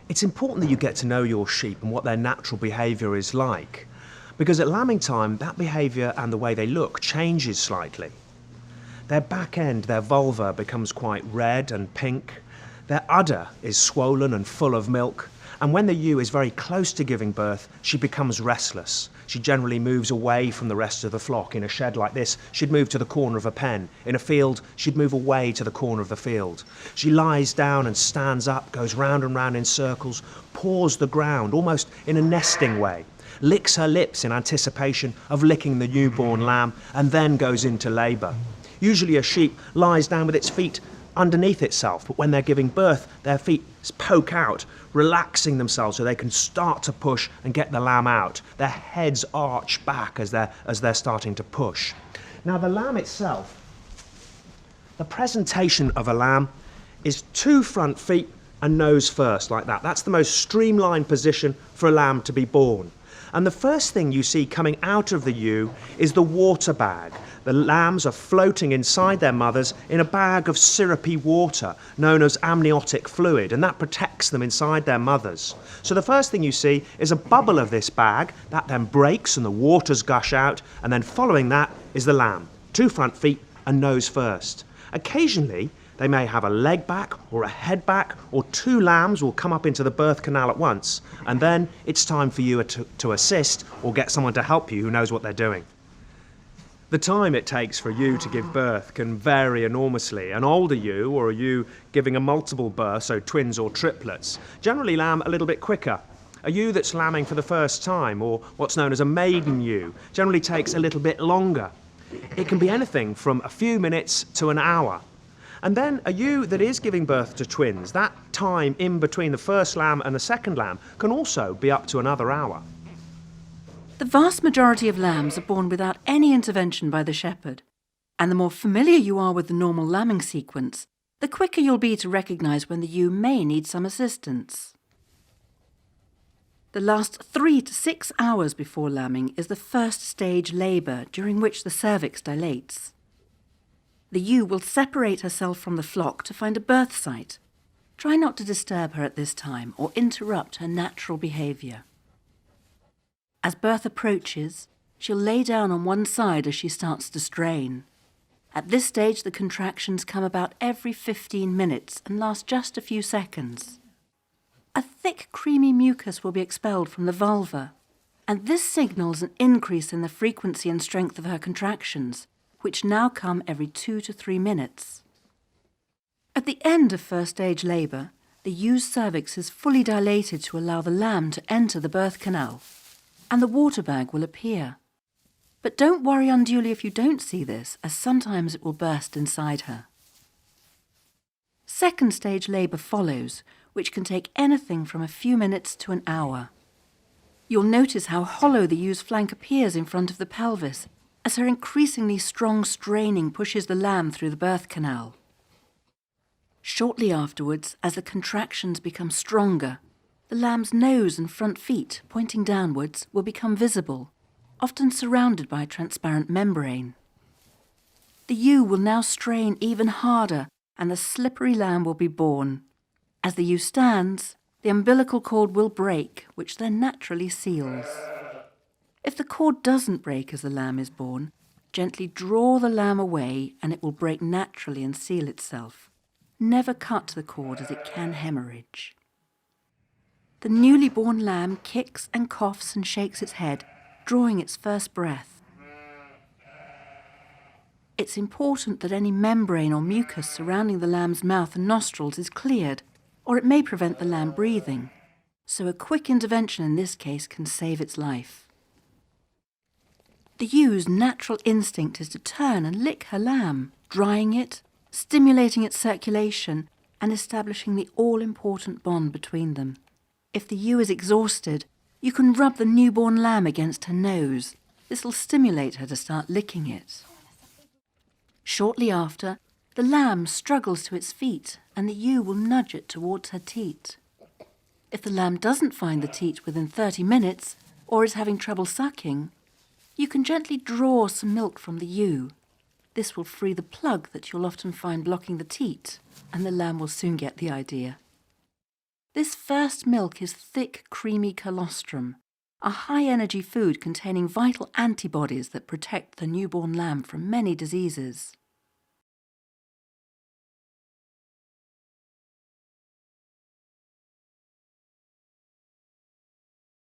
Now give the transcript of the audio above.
It's important that you get to know your sheep and what their natural behaviour is like, because at lambing time, that behaviour and the way they look changes slightly. Their back end, their vulva, becomes quite red and pink. Their udder is swollen and full of milk. And when the ewe is very close to giving birth, she becomes restless. She generally moves away from the rest of the flock. In a shed like this, she'd move to the corner of a pen. In a field, she'd move away to the corner of the field. She lies down and stands up, goes round and round in circles, paws the ground, almost in a nesting way, licks her lips in anticipation of licking the newborn lamb, and then goes into labour. Usually a sheep lies down with its feet underneath itself, but when they're giving birth, their feet poke out, relaxing themselves so they can start to push and get the lamb out. Their heads arch back as they're starting to push. Now the lamb itself, the presentation of a lamb is 2 front feet and nose first, like that. That's the most streamlined position for a lamb to be born. And the first thing you see coming out of the ewe is the water bag. The lambs are floating inside their mothers in a bag of syrupy water known as amniotic fluid, and that protects them inside their mothers. So the first thing you see is a bubble of this bag that then breaks and the waters gush out, and then following that is the lamb, 2 front feet and nose first. Occasionally they may have a leg back or a head back, or 2 lambs will come up into the birth canal at once, and then it's time for you to assist or get someone to help you who knows what they're doing. The time it takes for a ewe to give birth can vary enormously. An older ewe, or a ewe giving a multiple birth, so twins or triplets, generally lamb a little bit quicker. A ewe that's lambing for the first time, or what's known as a maiden ewe, generally takes a little bit longer. It can be anything from a few minutes to an hour. And then a ewe that is giving birth to twins, that time in between the first lamb and the second lamb can also be up to another hour. The vast majority of lambs are born without any intervention by the shepherd, and the more familiar you are with the normal lambing sequence, the quicker you'll be to recognise when the ewe may need some assistance. The last 3 to 6 hours before lambing is the first stage labour, during which the cervix dilates. The ewe will separate herself from the flock to find a birth site. Try not to disturb her at this time or interrupt her natural behaviour. As birth approaches, she'll lay down on one side as she starts to strain. At this stage, the contractions come about every 15 minutes and last just a few seconds. A thick, creamy mucus will be expelled from the vulva, and this signals an increase in the frequency and strength of her contractions, which now come every 2 to 3 minutes. At the end of first stage labour, the ewe's cervix is fully dilated to allow the lamb to enter the birth canal, and the water bag will appear. But don't worry unduly if you don't see this, as sometimes it will burst inside her. Second stage labour follows, which can take anything from a few minutes to an hour. You'll notice how hollow the ewe's flank appears in front of the pelvis, as her increasingly strong straining pushes the lamb through the birth canal. Shortly afterwards, as the contractions become stronger, the lamb's nose and front feet, pointing downwards, will become visible, often surrounded by a transparent membrane. The ewe will now strain even harder, and the slippery lamb will be born. As the ewe stands, the umbilical cord will break, which then naturally seals. If the cord doesn't break as the lamb is born, gently draw the lamb away and it will break naturally and seal itself. Never cut the cord, as it can hemorrhage. The newly born lamb kicks and coughs and shakes its head, drawing its first breath. It's important that any membrane or mucus surrounding the lamb's mouth and nostrils is cleared, or it may prevent the lamb breathing. So a quick intervention in this case can save its life. The ewe's natural instinct is to turn and lick her lamb, drying it, stimulating its circulation, and establishing the all-important bond between them. If the ewe is exhausted, you can rub the newborn lamb against her nose. This will stimulate her to start licking it. Shortly after, the lamb struggles to its feet, and the ewe will nudge it towards her teat. If the lamb doesn't find the teat within 30 minutes, or is having trouble sucking, you can gently draw some milk from the ewe. This will free the plug that you'll often find blocking the teat, and the lamb will soon get the idea. This first milk is thick, creamy colostrum, a high-energy food containing vital antibodies that protect the newborn lamb from many diseases.